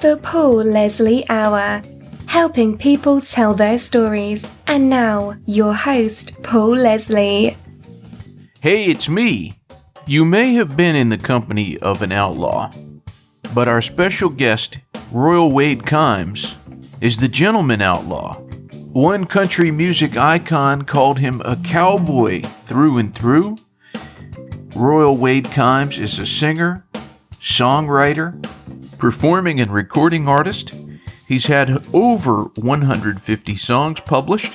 The Paul Leslie Hour, helping people tell their stories. And now, your host, Paul Leslie. Hey, it's me. You may have been in the company of an outlaw, but our special guest, Royal Wade Kimes, is the Gentleman Outlaw. One country music icon called him a cowboy through and through. Royal Wade Kimes is a singer, songwriter, performing and recording artist. He's had over 150 songs published.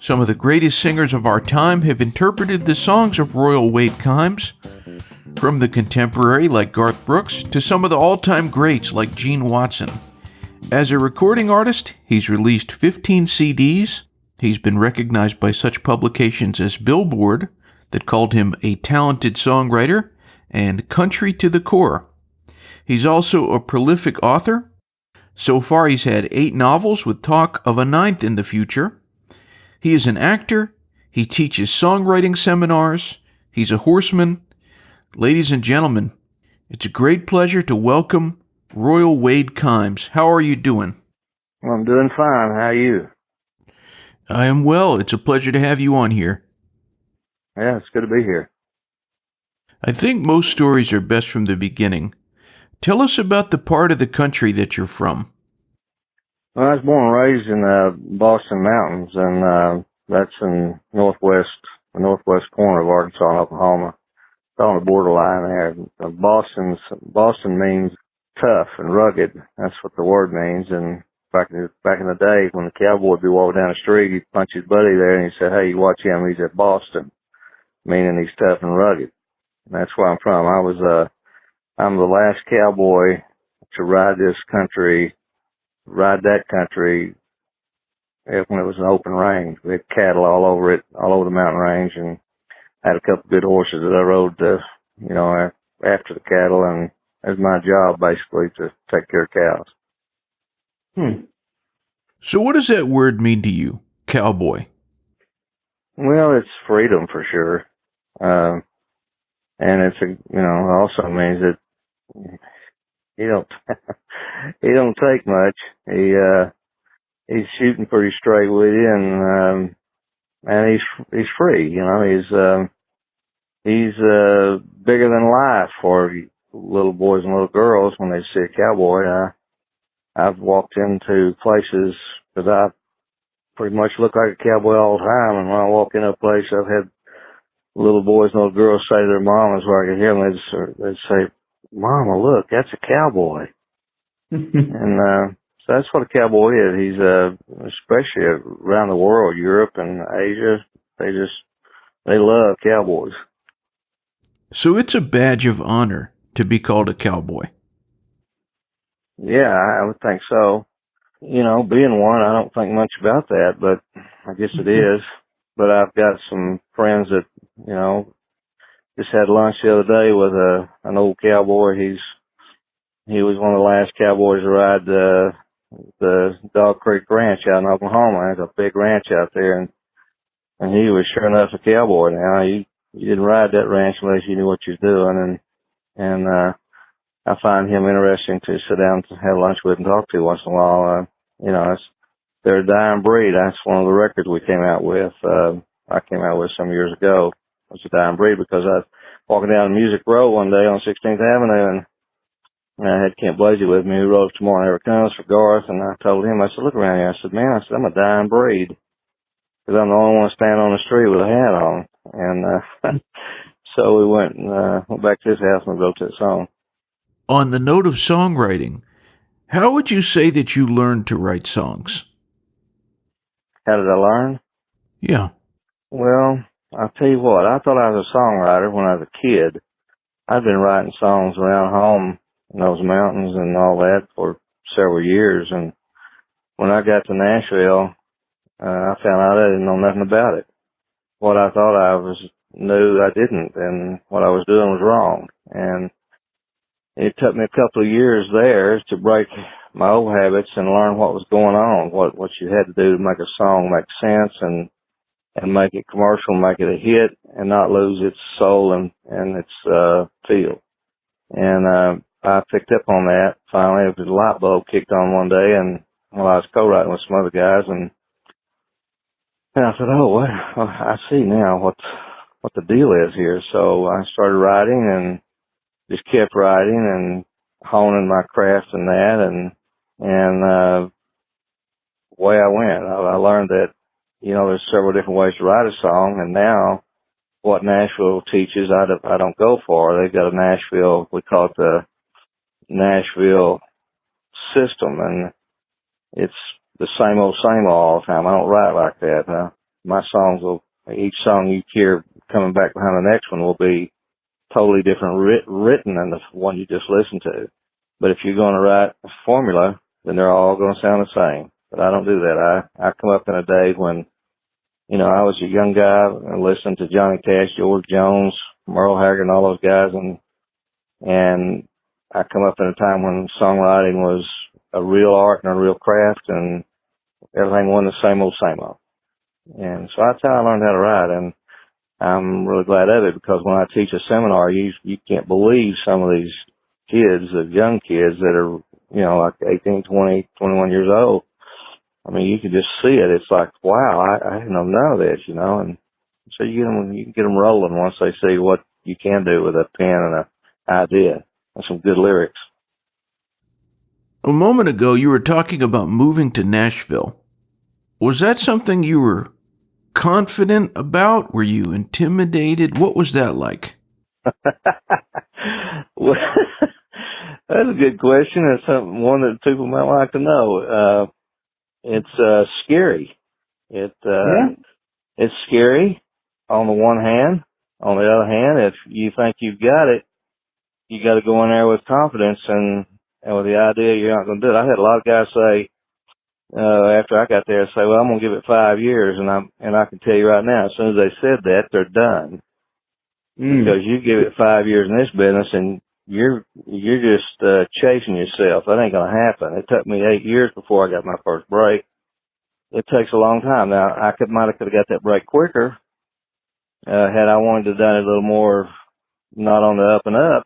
Some of the greatest singers of our time have interpreted the songs of Royal Wade Kimes, from the contemporary like Garth Brooks to some of the all-time greats like Gene Watson. As a recording artist, he's released 15 CDs. He's been recognized by such publications as Billboard, that called him a talented songwriter, and Country to the Core. He's also a prolific author. So far, he's had 8 novels with talk of a 9th in the future. He is an actor. He teaches songwriting seminars. He's a horseman. Ladies and gentlemen, it's a great pleasure to welcome Royal Wade Kimes. How are you doing? Well, I'm doing fine. How are you? I am well. It's a pleasure to have you on here. Yeah, it's good to be here. I think most stories are best from the beginning. Tell us about the part of the country that you're from. Well, I was born and raised in the Boston Mountains, and that's in the northwest corner of Arkansas and Oklahoma. It's on the borderline there. Boston means tough and rugged. That's what the word means. And back in the day, when the cowboy would be walking down the street, he'd punch his buddy there, and he'd say, "Hey, you watch him. He's at Boston," meaning he's tough and rugged. And that's where I'm from. I'm the last cowboy to ride that country when it was an open range. We had cattle all over the mountain range, and I had a couple good horses that I rode, after the cattle, and it was my job basically to take care of cows. So what does that word mean to you, cowboy? Well, it's freedom for sure. And also means that he don't take much. He's shooting pretty straight with you, and he's free. He's bigger than life for little boys and little girls when they see a cowboy. I've walked into places because I pretty much look like a cowboy all the time, and when I walk into a place, I've had little boys and little girls say to their mamas where I could hear them, they'd say, "Mama, look, that's a cowboy." And so that's what a cowboy is. He's especially around the world, Europe and Asia, they love cowboys. So it's a badge of honor to be called a cowboy. Yeah, I would think so. Being one, I don't think much about that, but I guess it is. But I've got some friends that, just had lunch the other day with an old cowboy. He was one of the last cowboys to ride the Dog Creek Ranch out in Oklahoma. There's a big ranch out there, and he was sure enough a cowboy. Now, you didn't ride that ranch unless you knew what you was doing, and I find him interesting to sit down and have lunch with and talk to once in a while. They're a dying breed. That's one of the records we came out with. I came out with some years ago. It was a dying breed because I was walking down Music Row one day on 16th Avenue, and I had Kent Blasey with me, who wrote Tomorrow Never Comes for Garth, and I told him, I said, "Look around here." I said, "Man," I said, "I'm a dying breed because I'm the only one standing on the street with a hat on." And so we went back to his house and wrote that song. On the note of songwriting, how would you say that you learned to write songs? How did I learn? Yeah. Well, I'll tell you what, I thought I was a songwriter when I was a kid. I'd been writing songs around home in those mountains and all that for several years, and when I got to Nashville, I found out I didn't know nothing about it. What I thought I knew, I didn't, and what I was doing was wrong. And it took me a couple of years there to break my old habits and learn what was going on, what you had to do to make a song make sense and make it commercial, make it a hit, and not lose its soul and its feel. And I picked up on that. Finally, it was a light bulb kicked on one day, and while I was co-writing with some other guys, and I said, oh, well, I see now what the deal is here. So I started writing and just kept writing and honing my craft in that, and way I went. I learned that, there's several different ways to write a song, and now what Nashville teaches, I don't go for. They've got a Nashville, we call it the Nashville system, and it's the same old all the time. I don't write like that. My songs each song you hear coming back behind the next one will be totally different written than the one you just listened to. But if you're going to write a formula, then they're all going to sound the same. But I don't do that. I come up in a day when, I was a young guy and listened to Johnny Cash, George Jones, Merle Haggard, and all those guys, and I come up in a time when songwriting was a real art and a real craft, and everything wasn't the same old. And so that's how I learned how to write, and I'm really glad of it, because when I teach a seminar, you can't believe some of these kids, the young kids that are, like 18, 20, 21 years old. I mean, you can just see it. It's like, wow, I didn't know none of this, and so you can get them rolling once they see what you can do with a pen and an idea and some good lyrics. A moment ago, you were talking about moving to Nashville. Was that something you were confident about? Were you intimidated? What was that like? Well, that's a good question. It's one that people might like to know. It's scary. It's scary on the one hand. On the other hand, if you think you've got it, you got to go in there with confidence and with the idea you're not going to do it. I had a lot of guys say, after I got there, say, well, I'm going to give it 5 years, and I can tell you right now, as soon as they said that, they're done. Because you give it 5 years in this business, and you're just chasing yourself. That ain't going to happen. It took me 8 years before I got my first break. It takes a long time. Now, I could have got that break quicker had I wanted to have done it a little more, not on the up and up.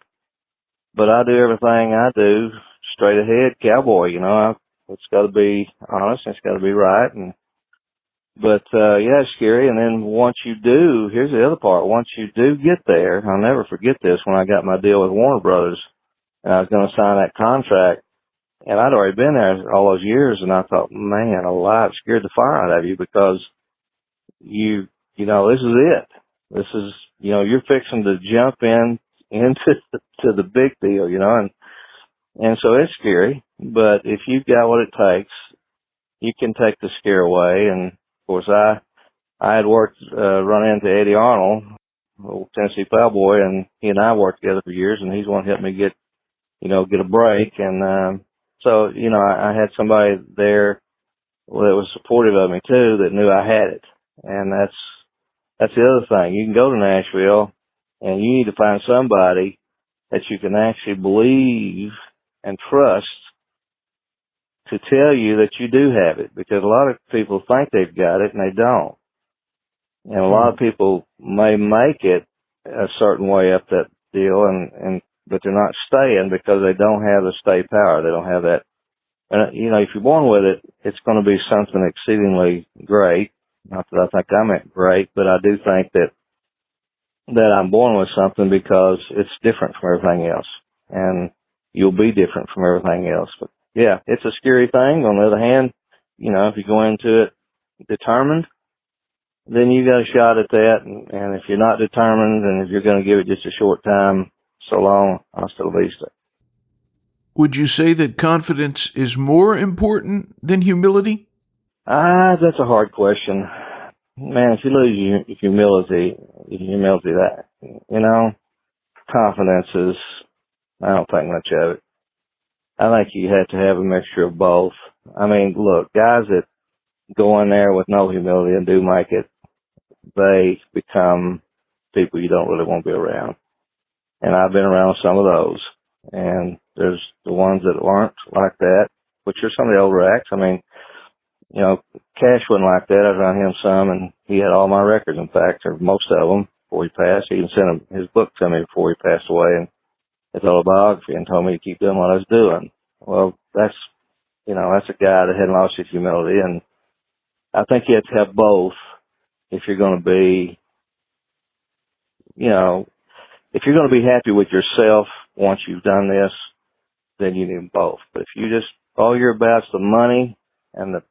But I do everything I do straight ahead, cowboy. It's got to be honest, and it's got to be right. But it's scary. And then once you do, here's the other part. Once you do get there, I'll never forget this. When I got my deal with Warner Brothers, and I was going to sign that contract, and I'd already been there all those years, and I thought, man, alive, it scared the fire out of you, because this is it. This is, you're fixing to jump into the big deal, and so it's scary. But if you've got what it takes, you can take the scare away. And of course, I had run into Eddie Arnold, old Tennessee Plowboy, and he and I worked together for years, and he's the one who helped me get a break. And so I had somebody there that was supportive of me too, that knew I had it. And that's the other thing. You can go to Nashville, and you need to find somebody that you can actually believe and trust to tell you that you do have it, because a lot of people think they've got it and they don't. And a lot of people may make it a certain way up that deal, but they're not staying because they don't have the stay power. They don't have that. And, if you're born with it, it's going to be something exceedingly great. Not that I think I'm great, but I do think that I'm born with something, because it's different from everything else. And you'll be different from everything else. But yeah, it's a scary thing. On the other hand, if you go into it determined, then you got a shot at that. And if you're not determined, and if you're going to give it just a short time, so long, hasta la vista. Would you say that confidence is more important than humility? That's a hard question. Man, if you lose your humility, that, confidence is, I don't think much of it. I think you have to have a mixture of both. I mean, look, guys that go in there with no humility and do make it, they become people you don't really want to be around. And I've been around some of those. And there's the ones that aren't like that, which are some of the older acts. I mean, Cash wasn't like that. I was around him some, and he had all my records, in fact, or most of them, before he passed. He even sent his book to me before he passed away. his autobiography and told me to keep doing what I was doing. Well, that's a guy that hadn't lost his humility, and I think you have to have both if you're going to be, if you're going to be happy with yourself once you've done this, then you need both. But if you just, all you're about is the money and the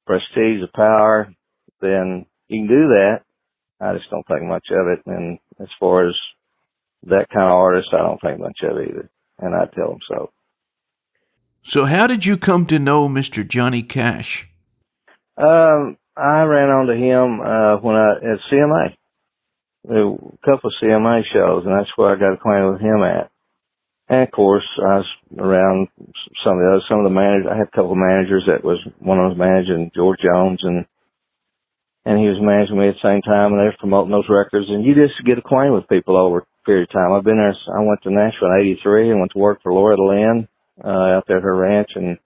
prestige, the power, then you can do that. I just don't think much of it. And as far as that kind of artist, I don't think much of it either. And I tell them so. So how did you come to know Mr. Johnny Cash? I ran onto him when at CMA. There were a couple of CMA shows, and that's where I got acquainted with him at. And of course, I was around some of the managers. I had a couple of managers. That was one of them was managing George Jones, and he was managing me at the same time, and they were promoting those records. And you just get acquainted with people over a period of time. I've been there. I went to Nashville in '83 and went to work for Loretta Lynn out there at her ranch and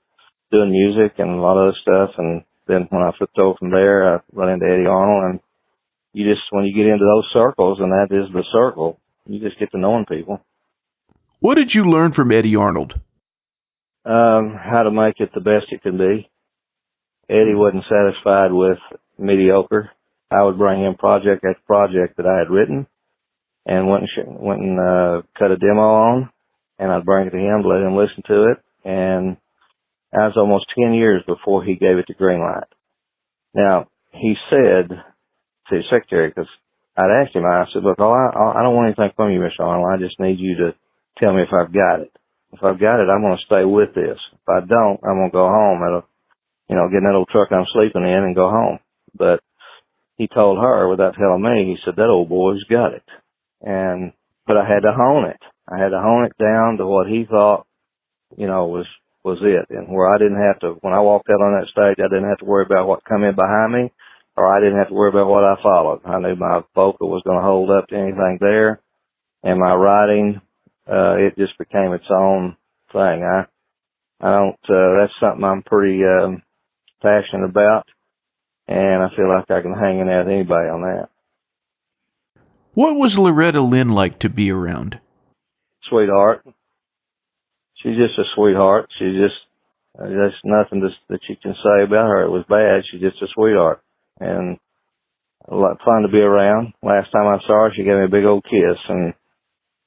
doing music and a lot of other stuff. And then when I flipped over from there, I run into Eddie Arnold, and when you get into those circles, and that is the circle, you just get to knowing people. What did you learn from Eddie Arnold? How to make it the best it can be. Eddie wasn't satisfied with mediocre. I would bring him project after project that I had written and went and cut a demo on, and I'd bring it to him, let him listen to it, and that was almost 10 years before he gave it the green light. Now, he said to his secretary, because I'd asked him, I said, look, I don't want anything from you, Mr. Arnold. I just need you to tell me if I've got it. If I've got it, I'm going to stay with this. If I don't, I'm going to go home get in that old truck I'm sleeping in and go home. But he told her, without telling me, he said, that old boy's got it. But I had to hone it. I had to hone it down to what he thought, was it. And where I didn't have to, when I walked out on that stage, I didn't have to worry about what come in behind me, or I didn't have to worry about what I followed. I knew my vocal was going to hold up to anything there, and my writing, it just became its own thing. I don't, that's something I'm pretty, passionate about, and I feel like I can hang in there with anybody on that. What was Loretta Lynn like to be around? Sweetheart. She's just a sweetheart. There's nothing that you can say about her. It was bad. She's just a sweetheart. And a lot fun to be around. Last time I saw her, she gave me a big old kiss, and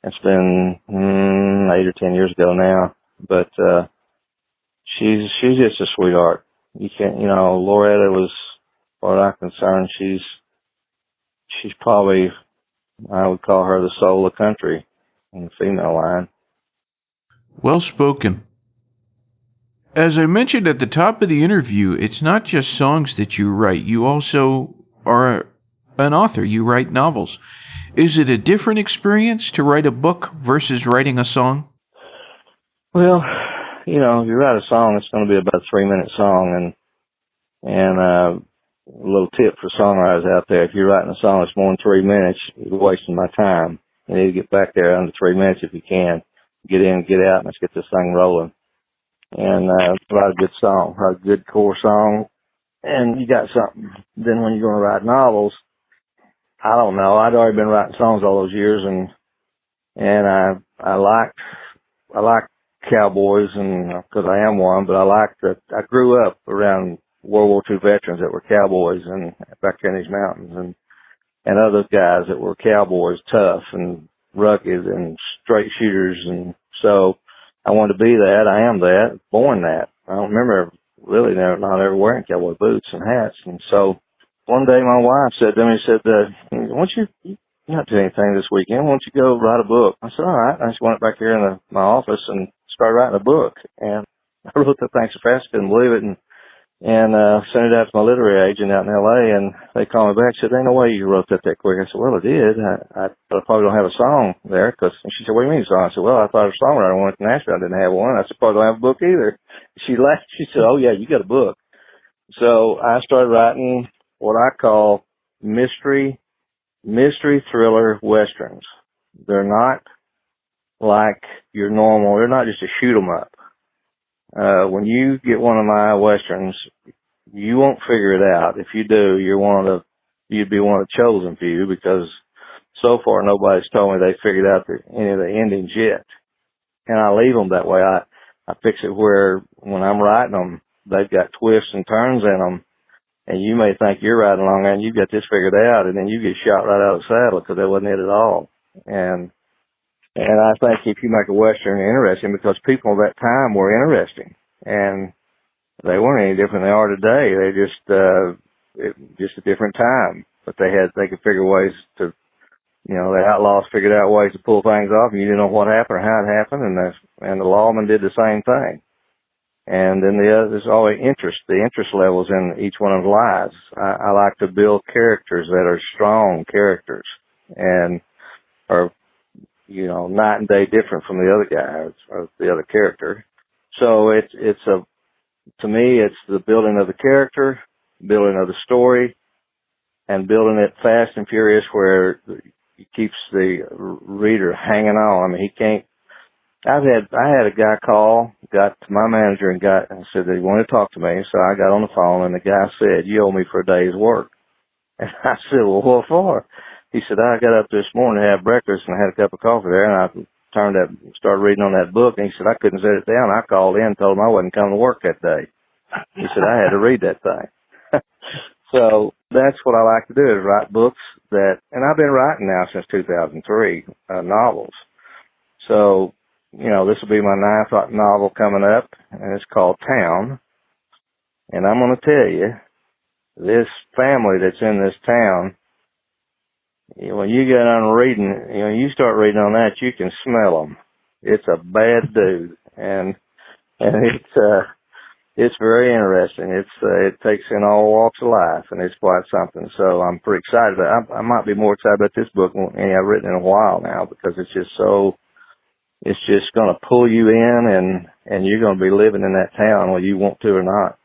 it's been 8 or 10 years ago now. But she's just a sweetheart. You can't, Loretta was, as far as I'm concerned, she's probably, I would call her the soul of country in the female line. Well spoken. As I mentioned at the top of the interview, it's not just songs that you write. You also are an author. You write novels. Is it a different experience to write a book versus writing a song? Well, if you write a song, it's going to be about a 3-minute song, and a little tip for songwriters out there: if you're writing a song that's more than 3 minutes, you're wasting my time. You need to get back there under 3 minutes if you can. Get in, get out, and let's get this thing rolling. And write a good song, write a good core song, and you got something. Then when you're going to write novels, I don't know. I'd already been writing songs all those years, and I like cowboys, and because I am one, but I grew up around World War II veterans that were cowboys and back here in these mountains, and other guys that were cowboys, tough and rugged and straight shooters, and so I wanted to be that. I am that, born that. I don't remember really not ever wearing cowboy boots and hats, and so one day my wife said to me, why don't you not do anything this weekend? Why don't you go write a book? I said, all right. I just went back here in my office and started writing a book, and I wrote that thing so fast I couldn't believe it, and sent it out to my literary agent out in L.A., and they called me back and said, ain't no way you wrote that quick. I said, well, I did. I probably don't have a song there, and she said, what do you mean a song? I said, well, I thought I was a songwriter. I went to Nashville. I didn't have one. I said, probably don't have a book either. She laughed. She said, oh, yeah, you got a book. So I started writing what I call mystery thriller westerns. They're not like your normal, they're not just a shoot 'em up. When you get one of my westerns, you won't figure it out. If you do, you'd be one of the chosen few, because so far nobody's told me they figured out any of the endings yet. and I leave them that way. I fix it where when I'm writing them, they've got twists and turns in them, and you may think you're riding along there and you've got this figured out, and then you get shot right out of the saddle because that wasn't it at all. And I think if you make a Western interesting, because people at that time were interesting, and they weren't any different than they are today. They just a different time, but they could figure ways to, the outlaws figured out ways to pull things off, and you didn't know what happened or how it happened, and the lawmen did the same thing. And then there's always the interest levels in each one of the lives. I like to build characters that are strong characters and are, night and day different from the other guy or the other character. So to me, it's the building of the character, building of the story, and building it fast and furious where it keeps the reader hanging on. I mean, he can't. I had a guy got to my manager and said that he wanted to talk to me. So I got on the phone and the guy said, "You owe me for a day's work." And I said, "Well, what for?" He said, "I got up this morning to have breakfast and I had a cup of coffee there, and I started reading on that book." And he said, "I couldn't set it down. I called in and told him I wasn't coming to work that day." He said, "I had to read that thing." So that's what I like to do, is write books and I've been writing now since 2003, novels. So, this will be my 9th novel coming up, and it's called Town. And I'm going to tell you, this family that's in this town, when you get on reading, you start reading on that, you can smell them. It's a bad dude, and it's very interesting. It takes in all walks of life, and it's quite something. So I'm pretty excited about it. I might be more excited about this book than any I've written in a while now, because it's just going to pull you in, and you're going to be living in that town whether you want to or not.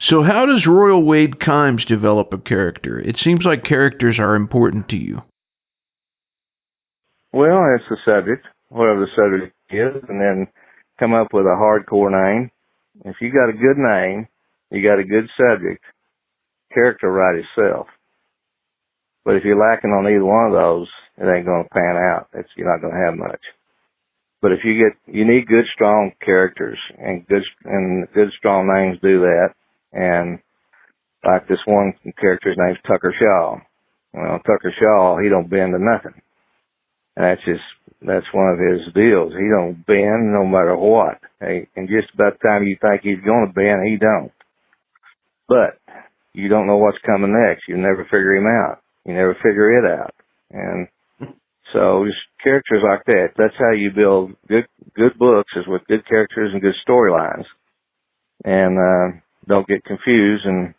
So how does Royal Wade Kimes develop a character? It seems like characters are important to you. Well, it's the subject, whatever the subject is, and then come up with a hardcore name. If you got a good name, you got a good subject, character write itself. But if you're lacking on either one of those, it ain't going to pan out. You're not going to have much. But if you need good, strong characters, and good, strong names do that. And like this one character's name's Tucker Shaw. Well, Tucker Shaw, he don't bend to nothing. And that's one of his deals. He don't bend no matter what. And just about the time you think he's going to bend, he don't. But you don't know what's coming next. You never figure him out. You never figure it out. And so just characters like that. That's how you build good books, is with good characters and good storylines. And don't get confused and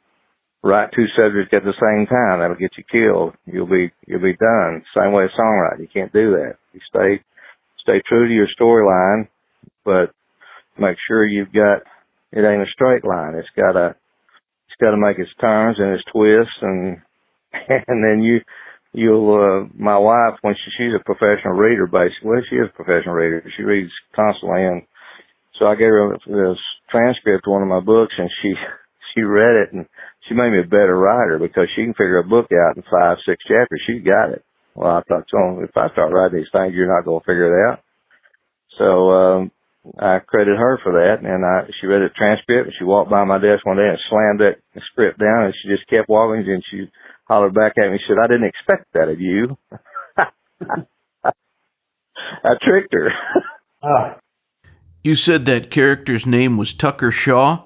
write two subjects at the same time. That'll get you killed. You'll be done. Same way as songwriting. You can't do that. You stay true to your storyline, but make sure it ain't a straight line. It's got to make its turns and its twists, and then my wife, when she's a professional reader, basically. Well, she is a professional reader. She reads constantly, and so I gave her this transcript of one of my books, and she read it, and she made me a better writer, because she can figure a book out in 5-6 chapters. She's got it. Well, I thought, so if I start writing these things, you're not going to figure it out. So I credit her for that, and she read the transcript, and she walked by my desk one day and slammed that script down, and she just kept walking, and she hollered back at me and said, "I didn't expect that of you." I tricked her. You said that character's name was Tucker Shaw?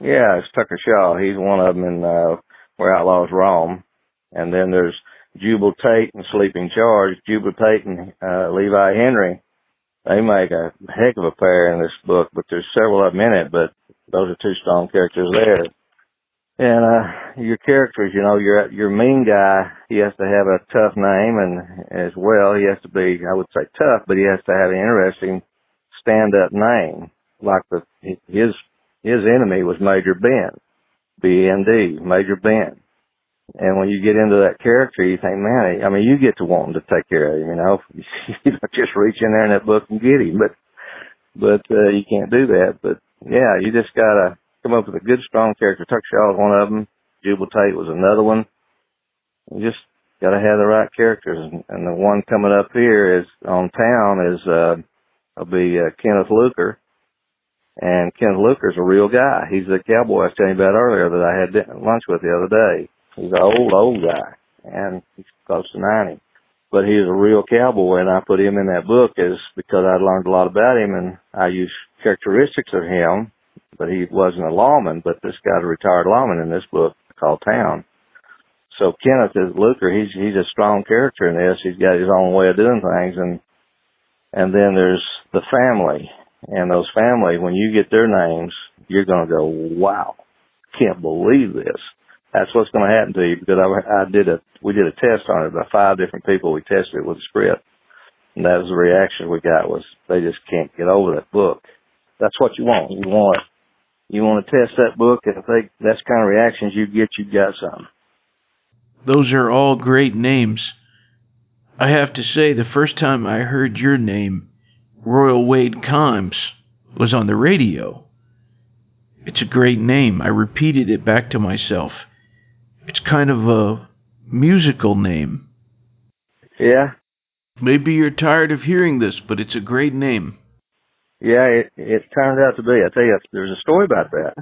Yeah, it's Tucker Shaw. He's one of them in Where Outlaws Roam. And then there's Jubal Tate and Sleeping Charge. Jubal Tate and Levi Henry, they make a heck of a pair in this book, but there's several of them in it, but those are two strong characters there. And your characters, your mean guy, he has to have a tough name, and as well, he has to be, I would say tough, but he has to have an interesting stand-up name. Like his enemy was Major Ben, B-E-N-D, Major Ben. And when you get into that character, you think, man, I mean, you get to want him to take care of him, You don't just reach in there in that book and get him, but you can't do that. But yeah, you just gotta come up with a good, strong character. Tucker Shaw was one of them. Jubal Tate was another one. And just got to have the right characters. And the one coming up here is on town is will be Kenneth Luker. And Kenneth Luker's a real guy. He's the cowboy I was telling you about earlier that I had lunch with the other day. He's an old guy, and he's close to 90. But he's a real cowboy, and I put him in that book because I learned a lot about him, and I used characteristics of him, but he wasn't a lawman, but this guy's a retired lawman in this book called Town. So Kenneth is Luker. He's a strong character in this. He's got his own way of doing things, and then there's the family. And those family, when you get their names, you're going to go, wow, can't believe this. That's what's going to happen to you, because we did a test on it. About 5 different people, we tested it with a script. And that was the reaction we got, was they just can't get over that book. That's what you want. You want to test that book, and if that's the kind of reactions you get, you got something. Those are all great names. I have to say, the first time I heard your name, Royal Wade Kimes, was on the radio. It's a great name. I repeated it back to myself. It's kind of a musical name. Yeah. Maybe you're tired of hearing this, but it's a great name. Yeah, it turned out to be. I tell you, there's a story about that.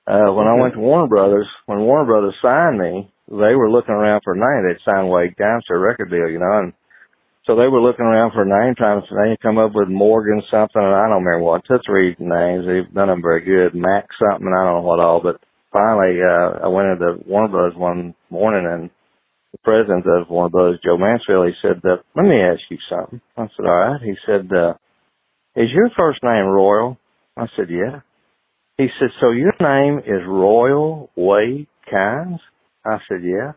When I went to Warner Brothers, when Warner Brothers signed me, they were looking around for a name. They'd signed Wade Kimes to a record deal, and so they were looking around for a name, trying to come up with Morgan something, and I don't remember what. 2 or 3 names. They've done them very good. Mac something, I don't know what all. But finally, I went into Warner Brothers one morning, and the president of Warner Brothers, Joe Mansfield, he said, let me ask you something. I said, all right. He said, is your first name Royal? I said, yeah. He said, so your name is Royal Wade Kimes? I said, yeah.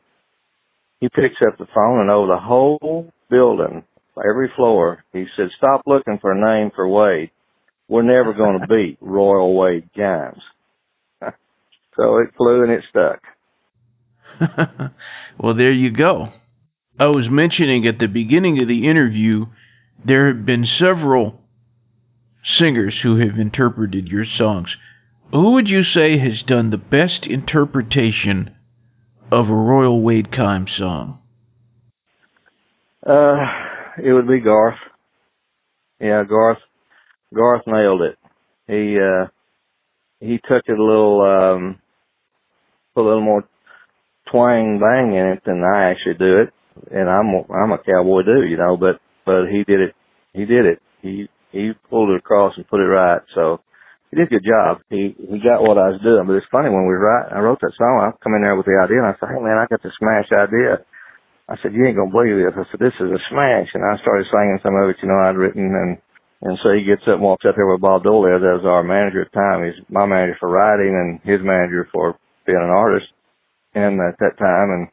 He picks up the phone, and over the whole building, every floor, he said, stop looking for a name for Wade. We're never going to beat Royal Wade Kimes. So it flew and it stuck. Well, there you go. I was mentioning at the beginning of the interview, there have been several singers who have interpreted your songs. Who would you say has done the best interpretation of a Royal Wade Kimes song? It would be Garth. Yeah, Garth nailed it. He took it a little, put a little more twang bang in it than I actually do it. And I'm a cowboy too, but he did it. He pulled it across and put it right. So he did a good job. He got what I was doing. But it's funny, when I wrote that song, I come in there with the idea, and I said, hey man, I got this smash idea. I said, you ain't gonna believe this. I said, this is a smash. And I started singing some of it, I'd written, and so he gets up and walks out there with Bob Dole there. That was our manager at the time. He's my manager for writing and his manager for being an artist. And at that time, and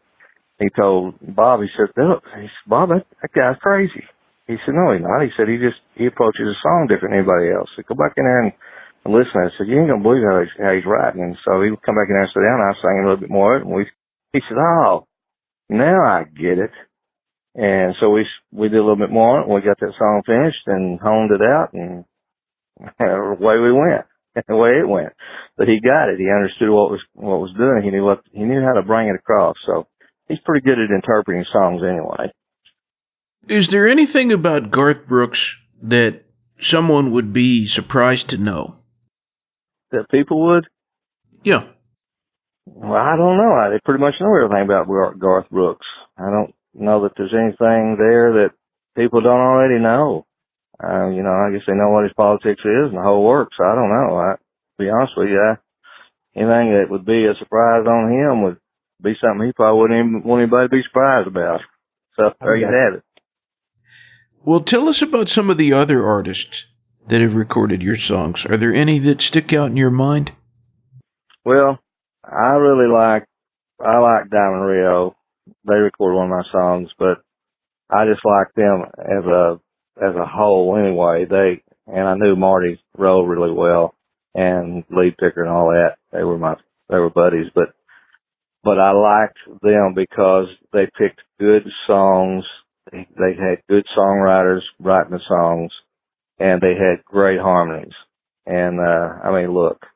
he told Bob, he said, look, Bob, that guy's crazy. He said, no, he's not. He said, he approaches a song different than anybody else. So go back in there and listen. I said, you ain't gonna believe how he's writing. And so he would come back in there and sit down, and I sang a little bit more of it, and he said, oh, now I get it. And so we did a little bit more on it, and we got that song finished and honed it out, and away we went. The way it went. But he got it. He understood what was doing. He knew how to bring it across. So he's pretty good at interpreting songs anyway. Is there anything about Garth Brooks that someone would be surprised to know? That people would? Yeah. Well, I don't know. They pretty much know everything about Garth Brooks. I don't know that there's anything there that people don't already know. I guess they know what his politics is and the whole works. I don't know. To be honest with you, anything that would be a surprise on him would be something he probably wouldn't even want anybody to be surprised about. So there you have it. Well, tell us about some of the other artists that have recorded your songs. Are there any that stick out in your mind? Well, I like Diamond Rio. They recorded one of my songs, but I just like them as a whole anyway. And I knew Marty Rowe really well, and lead picker and all that. They were buddies, but I liked them because they picked good songs. They had good songwriters writing the songs, and they had great harmonies. And look,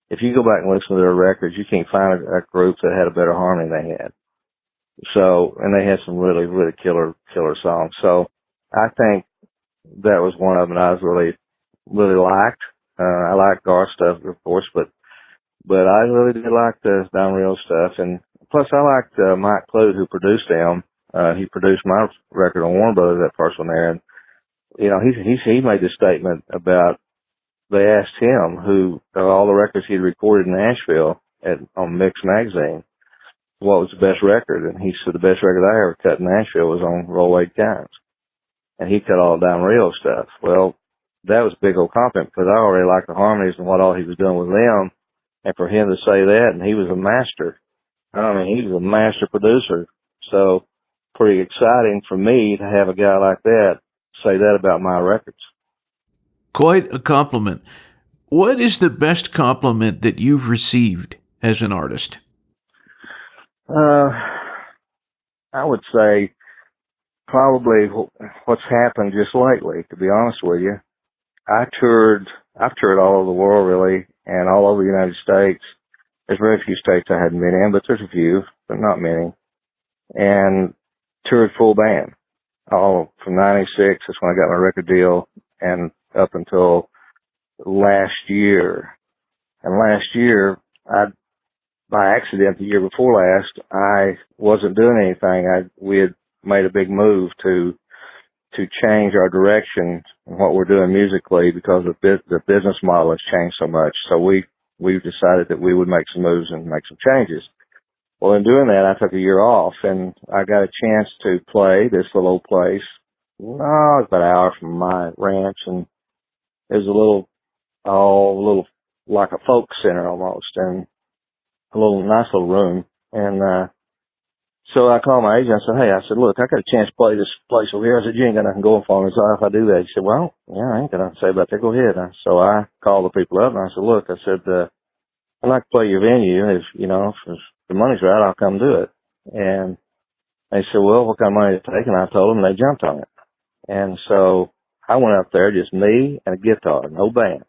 if you go back and listen to their records, you can't find a group that had a better harmony than they had. So, and they had some really, really killer songs. So I think that was one of them I was really liked. I like Garth stuff, of course, but I really did like the Don Real stuff. And plus I liked, Mike Clute, who produced them. He produced my record on Warner Brothers, that first one there. And, you know, he made this statement about, they asked him who, all the records he'd recorded in Nashville on Mix Magazine, what was the best record. And he said the best record I ever cut in Nashville was on Roll Wade Times. And he cut all down real stuff. Well, that was a big old compliment because I already liked the harmonies and what all he was doing with them. And for him to say that, and he was a master. I mean, he was a master producer. So pretty exciting for me to have a guy like that say that about my records. Quite a compliment. What is the best compliment that you've received as an artist? I would say probably what's happened just lately, to be honest with you. I've toured all over the world, really, and all over the United States. There's very few states I hadn't been in, but there's a few, but not many. And toured full band. All from 96, that's when I got my record deal, and up until last year. And last year, by accident, the year before last, I wasn't doing anything. We had made a big move to change our direction and what we're doing musically because the business model has changed so much. So we've decided that we would make some moves and make some changes. Well, in doing that, I took a year off, and I got a chance to play this little old place. Oh, it was about an hour from my ranch, and it was a little like a folk center almost, and a nice little room. And so I called my agent. I said, hey, look, I got a chance to play this place over here. I said, you ain't got nothing going for me. So if I do that, he said, well, yeah, I ain't got nothing to say about that. Go ahead. So I called the people up, and I said, look, I'd like to play your venue. If the money's right, I'll come do it. And they said, well, what kind of money to take? And I told them, and they jumped on it. And so I went up there, just me and a guitar, no band.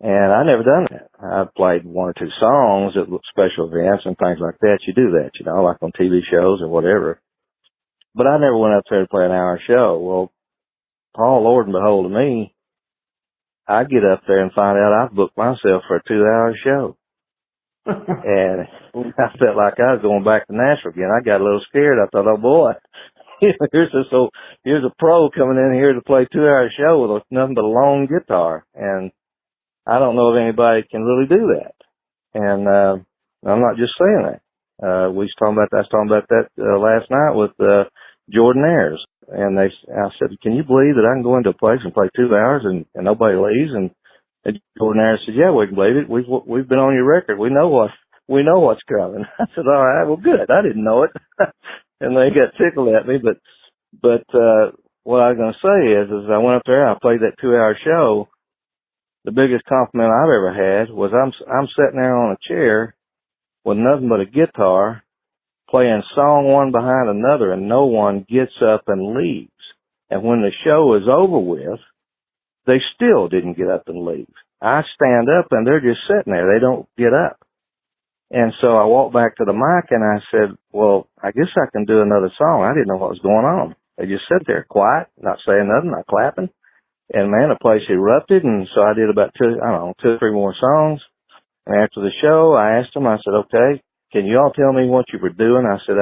And I never done that. I played one or two songs at special events and things like that. You do that, like on TV shows or whatever. But I never went up there to play an hour show. Well, Paul, Lord and behold to me, I get up there and find out I've booked myself for a 2-hour show. And I felt like I was going back to Nashville again. I got a little scared. I thought, oh boy, here's a pro coming in here to play a 2-hour show with nothing but a long guitar. And I don't know if anybody can really do that. And I'm not just saying that. I was talking about that last night with Jordan Ayers. And I said, can you believe that I can go into a place and play 2 hours and nobody leaves? And Jordan Ayers said, yeah, we can believe it. We've been on your record. We know what's coming. I said, all right, well, good. I didn't know it. And they got tickled at me. But what I was going to say is I went up there and I played that 2-hour show. The biggest compliment I've ever had was I'm sitting there on a chair with nothing but a guitar playing song one behind another, and no one gets up and leaves. And when the show is over with, they still didn't get up and leave. I stand up and they're just sitting there. They don't get up. And so I walked back to the mic and I said, well, I guess I can do another song. I didn't know what was going on. They just sit there quiet, not saying nothing, not clapping. And man, the place erupted, and so I did about 2 or 3 more songs. And after the show, I asked them, I said, okay, can you all tell me what you were doing? I said,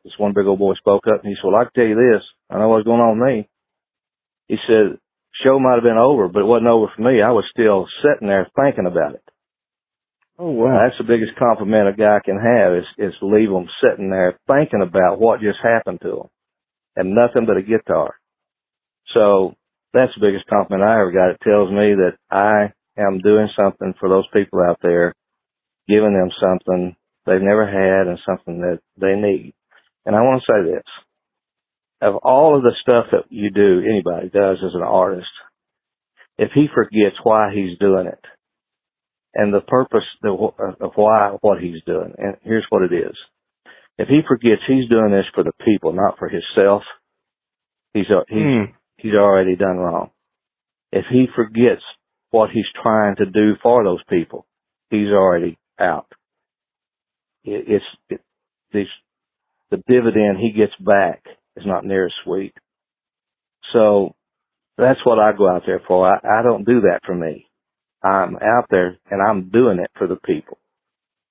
this one big old boy spoke up, and he said, well, I can tell you this. I know what's going on with me. He said, show might have been over, but it wasn't over for me. I was still sitting there thinking about it. Oh, wow. That's the biggest compliment a guy can have is leave them sitting there thinking about what just happened to them and nothing but a guitar. So that's the biggest compliment I ever got. It tells me that I am doing something for those people out there, giving them something they've never had and something that they need. And I want to say this. Of all of the stuff that you do, anybody does as an artist, if he forgets why he's doing it and the purpose of why what he's doing, and here's what it is. If he forgets he's doing this for the people, not for himself, he's already done wrong. If he forgets what he's trying to do for those people, he's already out. the dividend he gets back is not near as sweet. So that's what I go out there for. I don't do that for me. I'm out there and I'm doing it for the people.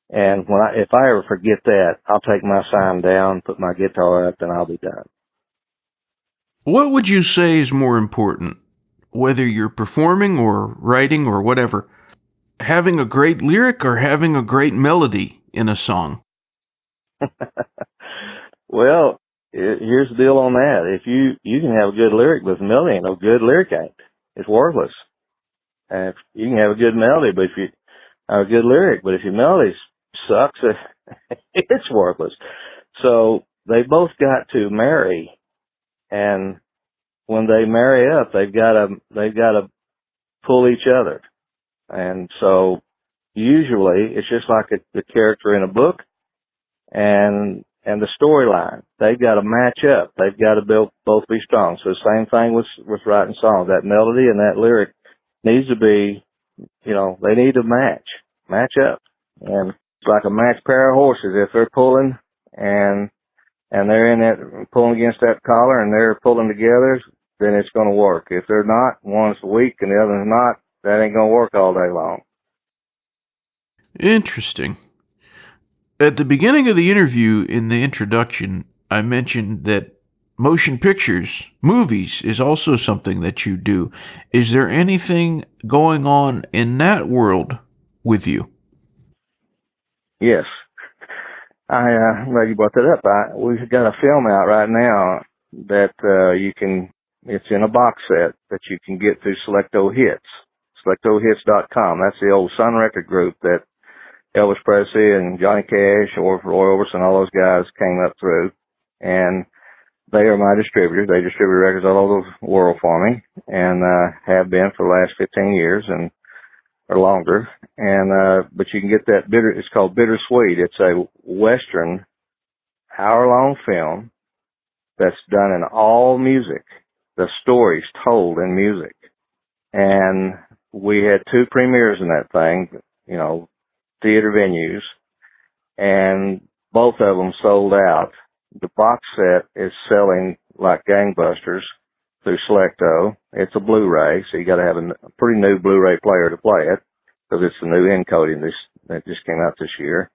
And if I ever forget that, I'll take my sign down, put my guitar up, and I'll be done. What would you say is more important, whether you're performing or writing or whatever, having a great lyric or having a great melody in a song? Well, here's the deal on that. If you can have a good lyric, but if the melody ain't no good, lyric ain't. It's worthless. And if you can have a good melody, but if you have a good lyric, but if your melody sucks, it's worthless. So they both got to marry, and when they marry up, they've got to pull each other. And so usually it's just like the character in a book and the storyline. They've got to match up. They've got to both be strong. So the same thing with writing songs. That melody and that lyric needs to be, they need to match up. And it's like a matched pair of horses. If they're pulling and they're in that, pulling against that collar and they're pulling together, then it's going to work. If they're not, one's weak and the other's not, that ain't going to work all day long. Interesting. At the beginning of the interview, in the introduction, I mentioned that motion pictures, movies, is also something that you do. Is there anything going on in that world with you? Yes. I'm glad you brought that up. We've got a film out right now that it's in a box set that you can get through Selecto Hits, selectohits.com. That's the old Sun Record group that Elvis Presley and Johnny Cash or Roy Orbison, all those guys came up through. And they are my distributors. They distribute records all over the world for me and have been for the last 15 years or longer. And but you can get that it's called Bittersweet. It's a Western hour-long film that's done in all music. The story's told in music. And we had 2 premieres in that thing, theater venues, and both of them sold out. The box set is selling like gangbusters through Selecto. It's a Blu-ray, so you got to have a pretty new Blu-ray player to play it because it's the new encoding that just came out this year.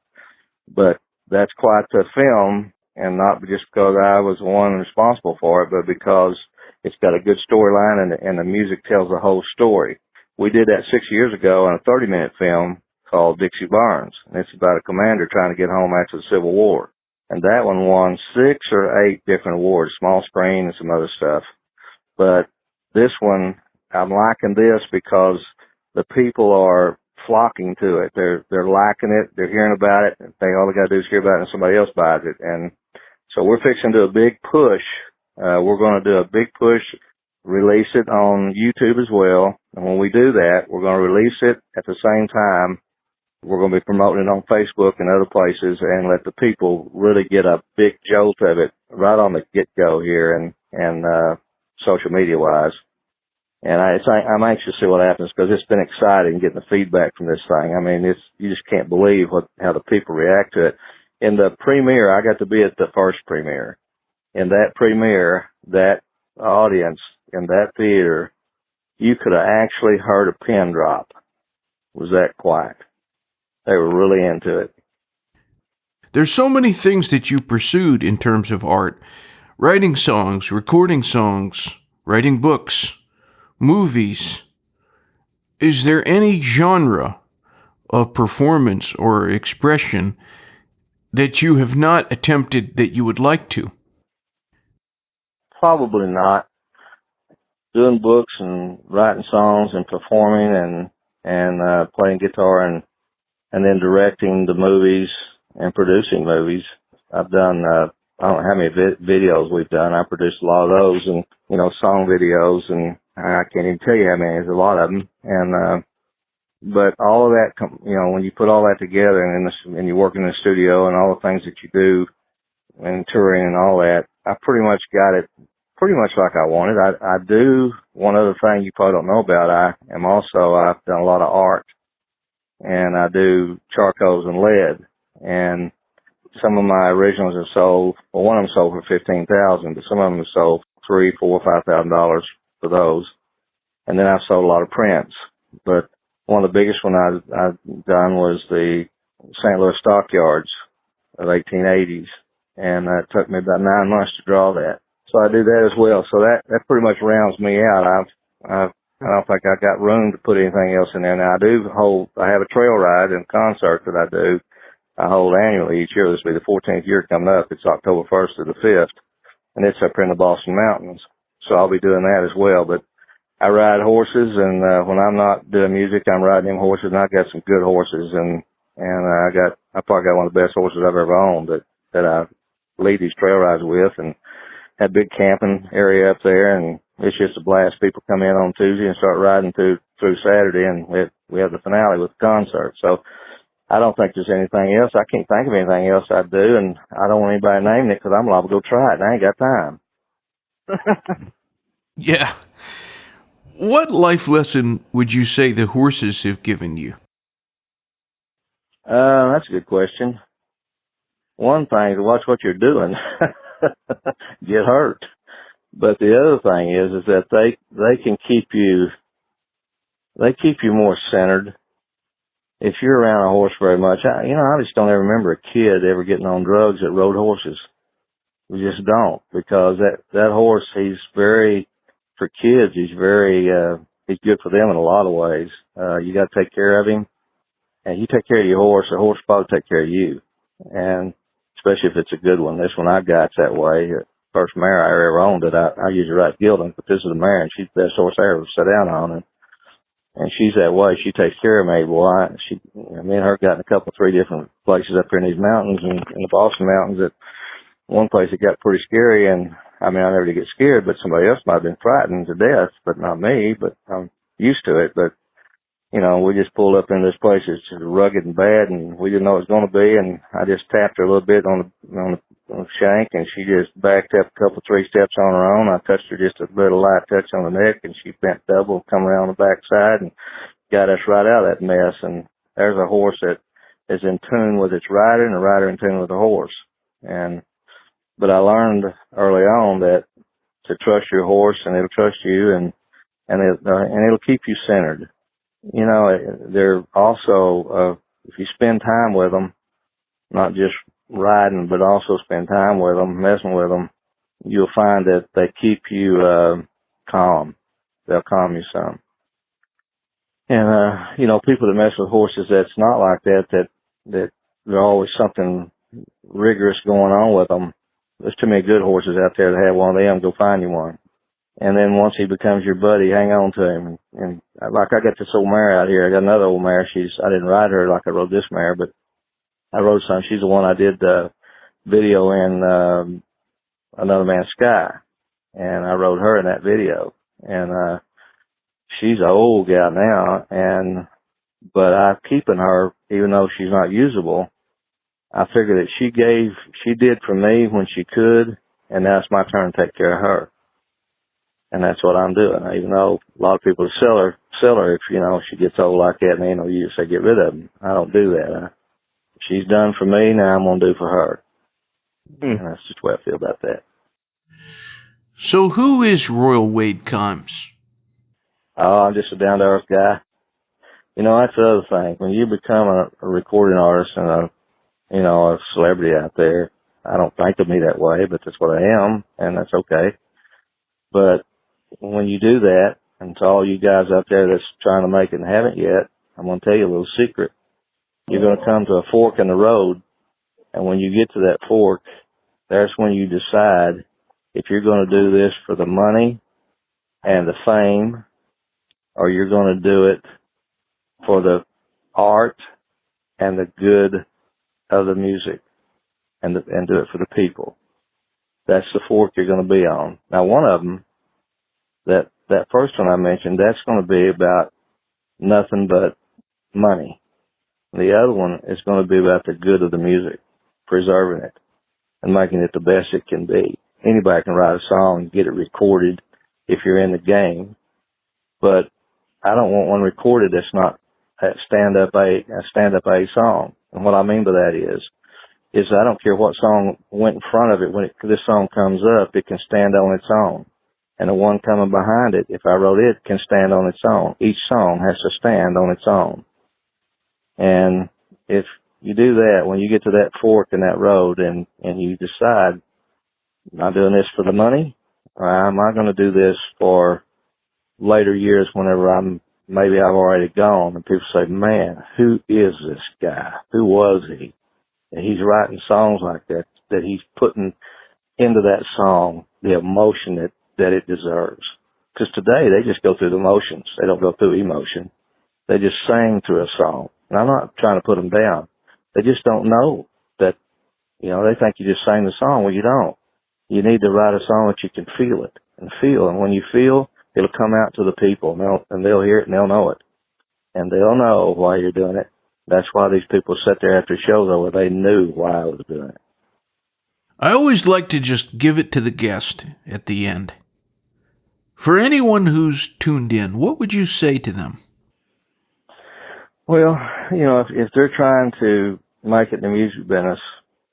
But that's quite the film, and not just because I was the one responsible for it, but because it's got a good storyline and the music tells the whole story. We did that 6 years ago in a 30-minute film called Dixie Barnes, and it's about a commander trying to get home after the Civil War. And that one won 6 or 8 different awards, small screen and some other stuff. But this one, I'm liking this because the people are flocking to it. They're liking it. They're hearing about it. All they got to do is hear about it and somebody else buys it. And so we're fixing to do a big push. We're going to do a big push, release it on YouTube as well. And when we do that, we're going to release it at the same time. We're going to be promoting it on Facebook and other places and let the people really get a big jolt of it right on the get-go here and social media-wise. And I'm anxious to see what happens because it's been exciting getting the feedback from this thing. I mean, you just can't believe how the people react to it. In the premiere, I got to be at the first premiere. In that premiere, that audience in that theater, you could have actually heard a pin drop. It was that quiet. They were really into it. There's so many things that you pursued in terms of art. Writing songs, recording songs, writing books, movies. Is there any genre of performance or expression that you have not attempted that you would like to? Probably not. Doing books and writing songs and performing and playing guitar and then directing the movies and producing movies. I've done, I don't know how many videos we've done. I produced a lot of those and, song videos, and I can't even tell you how many. There's a lot of them. And, but all of that, when you put all that together and you work in the studio and all the things that you do and touring and all that, I pretty much got it pretty much like I wanted. I do one other thing you probably don't know about. I've done a lot of art. And I do charcoals and lead. And some of my originals have sold. Well, one of them sold for $15,000, but some of them have sold $3,000, $4,000, $5,000 for those. And then I've sold a lot of prints. But one of the biggest one I've done was the St. Louis Stockyards of 1880s, and it took me about 9 months to draw that. So I do that as well. So that pretty much rounds me out. I don't think I got room to put anything else in there. Now I have a trail ride and concert that I hold annually each year. This will be the 14th year coming up. It's October 1st to the 5th, and it's up in the Boston Mountains. So I'll be doing that as well. But I ride horses, and when I'm not doing music, I'm riding them horses, and I got some good horses, and I probably got one of the best horses I've ever owned that I lead these trail rides with, and had a big camping area up there, and it's just a blast. People come in on Tuesday and start riding through Saturday, and we have the finale with the concert. So I don't think there's anything else. I can't think of anything else I'd do, and I don't want anybody naming it because I'm liable to go try it, and I ain't got time. Yeah. What life lesson would you say the horses have given you? That's a good question. One thing, to watch what you're doing. Get hurt. But the other thing is that they can keep you more centered. If you're around a horse very much, I just don't ever remember a kid ever getting on drugs that rode horses. We just don't, because that horse, for kids, he's good for them in a lot of ways. You got to take care of him, and you take care of your horse, the horse will probably take care of you. And especially if it's a good one. This one I got's that way. First mare I ever owned it, I usually ride gelding, but this is a mare, and she's the best horse I ever sat down on. And she's that way. She takes care of me. Boy, me and her got in a couple, 3 different places up here in these mountains, and in the Boston Mountains. At one place it got pretty scary, and I never did get scared, but somebody else might have been frightened to death, but not me. But I'm used to it. But we just pulled up into this place. It's just rugged and bad, and we didn't know it was going to be. And I just tapped her a little bit on the shank, and she just backed up a couple, 3 steps on her own. I touched her just a little light touch on the neck, and she bent double, come around the backside, and got us right out of that mess. And there's a horse that is in tune with its rider, and a rider in tune with the horse. But I learned early on that to trust your horse, and it'll trust you, and it'll keep you centered. They're also, if you spend time with them, not just riding, but also spend time with them, messing with them, you'll find that they keep you calm. They'll calm you some. And, people that mess with horses that's not like that there's always something rigorous going on with them. There's too many good horses out there to have one of them. Go find you one. And then once he becomes your buddy, hang on to him. And like I got this old mare out here. I got another old mare. I didn't ride her like I rode this mare, but I rode some. She's the one I did the video in Another Man's Sky. And I rode her in that video. And she's an old gal now, but I'm keeping her, even though she's not usable. I figure that she did for me when she could, and now it's my turn to take care of her. And that's what I'm doing. Even though a lot of people sell her if, she gets old like that, and ain't no use, they get rid of them. I don't do that. She's done for me, now I'm going to do for her. And that's just the way I feel about that. So who is Royal Wade Kimes? Oh, I'm just a down-to-earth guy. That's the other thing. When you become a recording artist and a celebrity out there, I don't think of me that way, but that's what I am, and that's okay. But when you do that, and to all you guys out there that's trying to make it and haven't yet, I'm going to tell you a little secret. You're going to come to a fork in the road, and when you get to that fork, that's when you decide if you're going to do this for the money and the fame, or you're going to do it for the art and the good of the music, and do it for the people. That's the fork you're going to be on. Now, one of them, that first one I mentioned, that's going to be about nothing but money. The other one is going to be about the good of the music, preserving it, and making it the best it can be. Anybody can write a song and get it recorded if you're in the game, but I don't want one recorded that's not a stand-up A song. And what I mean by that is, is I don't care what song went in front of it. When this song comes up, it can stand on its own. And the one coming behind it, if I wrote it, can stand on its own. Each song has to stand on its own. And if you do that, when you get to that fork in that road and you decide, am I doing this for the money, or am I going to do this for later years whenever maybe I've already gone, and people say, man, who is this guy? Who was he? And he's writing songs like that he's putting into that song the emotion that it deserves. Because today they just go through the motions. They don't go through emotion. They just sing through a song. And I'm not trying to put them down. They just don't know that, they think you just sang the song. Well, you don't. You need to write a song that you can feel it and feel. And when you feel, it'll come out to the people and they'll hear it and they'll know it. And they'll know why you're doing it. That's why these people sit there after shows over. They knew why I was doing it. I always like to just give it to the guest at the end. For anyone who's tuned in, what would you say to them? Well, if they're trying to make it in the music business,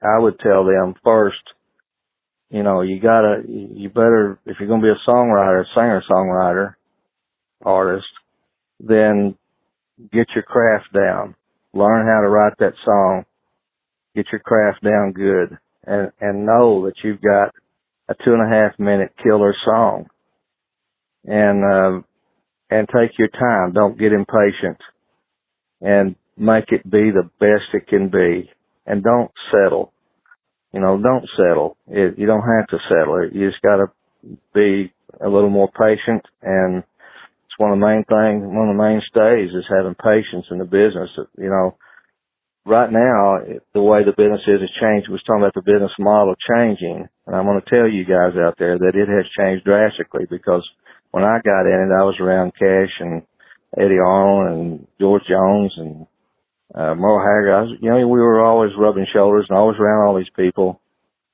I would tell them first, you better, if you're going to be a songwriter, singer-songwriter, artist, then get your craft down. Learn how to write that song. Get your craft down good. And know that you've got a 2.5 minute killer song. And take your time. Don't get impatient. And make it be the best it can be. And don't settle. Don't settle. You don't have to settle. You just gotta be a little more patient, and it's one of the mainstays is having patience in the business. Right now, the way the business is has changed. We was talking about the business model changing, and I'm going to tell you guys out there that it has changed drastically, because when I got in it, I was around Cash and Eddie Arnold and George Jones and Merle Haggard. We were always rubbing shoulders and always around all these people,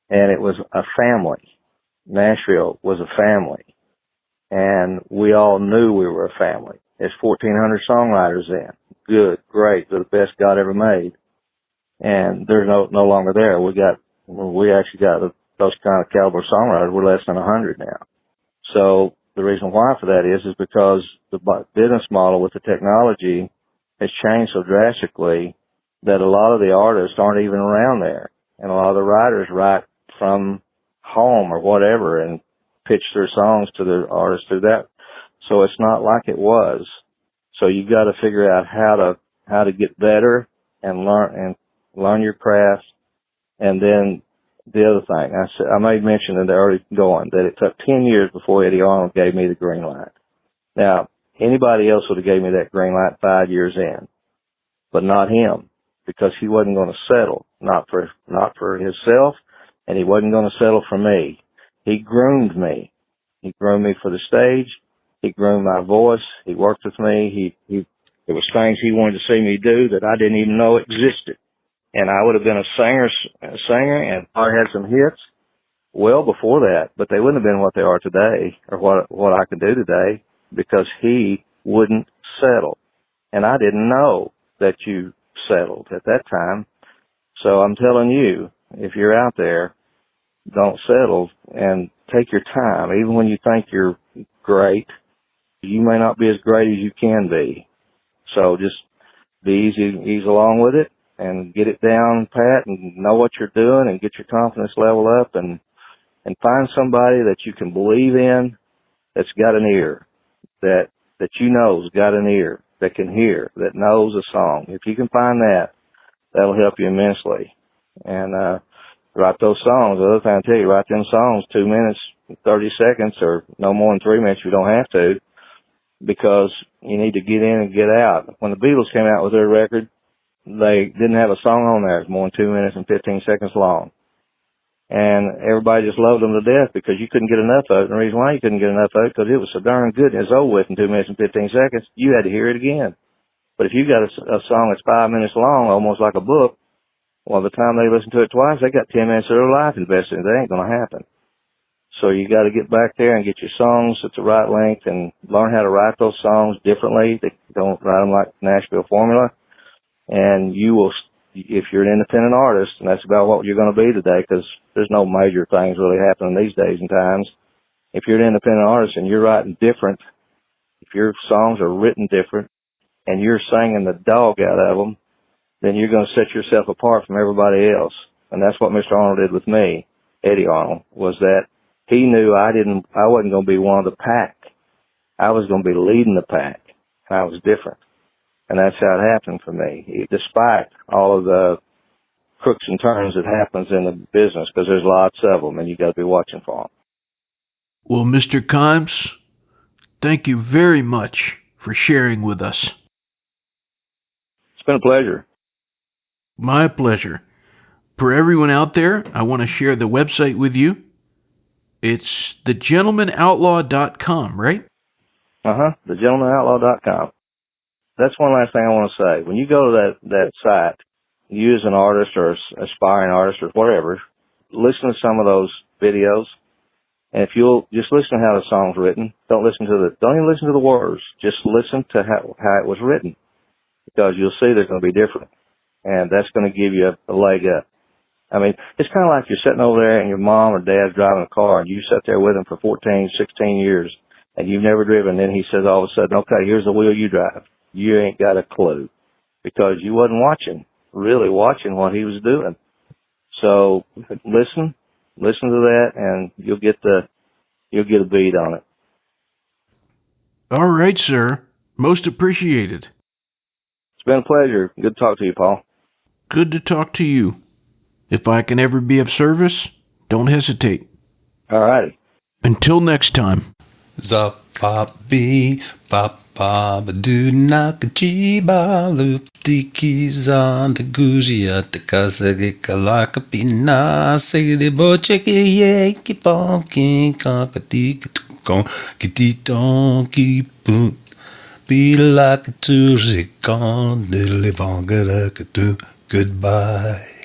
and it was a family. Nashville was a family, and we all knew we were a family. There's 1,400 songwriters in. Good, great, they're the best God ever made. And they're no longer there. We actually got those kind of caliber songwriters. We're less than 100 now. So the reason why for that is because the business model with the technology has changed so drastically that a lot of the artists aren't even around there. And a lot of the writers write from home or whatever and pitch their songs to the artists through that. So it's not like it was. So you've got to figure out how to get better and learn your craft. And then the other thing, I made mention in the early going that it took 10 years before Eddie Arnold gave me the green light. Now, anybody else would have gave me that green light 5 years in, but not him, because he wasn't going to settle, not for himself, and he wasn't going to settle for me. He groomed me. He groomed me for the stage. He groomed my voice. He worked with me. There was things he wanted to see me do that I didn't even know existed. And I would have been a singer, and I had some hits well before that, but they wouldn't have been what they are today, or what I can do today, because he wouldn't settle. And I didn't know that you settled at that time. So I'm telling you, if you're out there, don't settle and take your time. Even when you think you're great, you may not be as great as you can be. So just ease along with it and get it down pat and know what you're doing and get your confidence level up and find somebody that you can believe in that's got an ear, that has got an ear, that can hear, that knows a song. If you can find that, that'll help you immensely. And write those songs. The other thing I tell you, write them songs 2 minutes, 30 seconds, or no more than 3 minutes if you don't have to, because you need to get in and get out. When the Beatles came out with their record, they didn't have a song on there that's more than 2 minutes and 15 seconds long. And everybody just loved them to death because you couldn't get enough of it. And the reason why you couldn't get enough of it, because it was so darn good and it's over with in 2 minutes and 15 seconds, you had to hear it again. But if you got a song that's 5 minutes long, almost like a book, well, by the time they listen to it twice, they got 10 minutes of their life invested in it. That ain't going to happen. So you got to get back there and get your songs at the right length and learn how to write those songs differently. They don't write them like Nashville formula. And you will if you're an independent artist, and that's about what you're going to be today, because there's no major things really happening these days and times. If you're an independent artist and you're writing different, if your songs are written different, and you're singing the dog out of them, then you're going to set yourself apart from everybody else. And that's what Mr. Arnold did with me, Eddie Arnold, was that he knew I wasn't going to be one of the pack. I was going to be leading the pack. And I was different. And that's how it happened for me, despite all of the crooks and turns that happens in the business, because there's lots of them, and you got to be watching for them. Well, Mr. Kimes, thank you very much for sharing with us. It's been a pleasure. My pleasure. For everyone out there, I want to share the website with you. It's thegentlemanoutlaw.com, right? Thegentlemanoutlaw.com. That's one last thing I want to say. When you go to that site, you as an artist or aspiring artist or whatever, listen to some of those videos, and if you'll just listen to how the song's written, don't even listen to the words. Just listen to how it was written, because you'll see they're going to be different, and that's going to give you a leg up. I mean, it's kind of like you're sitting over there and your mom or dad's driving a car, and you sat there with him for 14, 16 years, and you've never driven. And then he says all of a sudden, okay, here's the wheel you drive. You ain't got a clue, because you wasn't really watching what he was doing. So listen to that, and you'll get a beat on it. All right, sir. Most appreciated. It's been a pleasure. Good to talk to you, Paul. Good to talk to you. If I can ever be of service, don't hesitate. All righty. Until next time. Zapabi papa do nakajiba loop dikis on the gujia the kasagika like a pina say the bocheki yeki bonking kakadikon kitton keep be like a touristic on the livangara goodbye.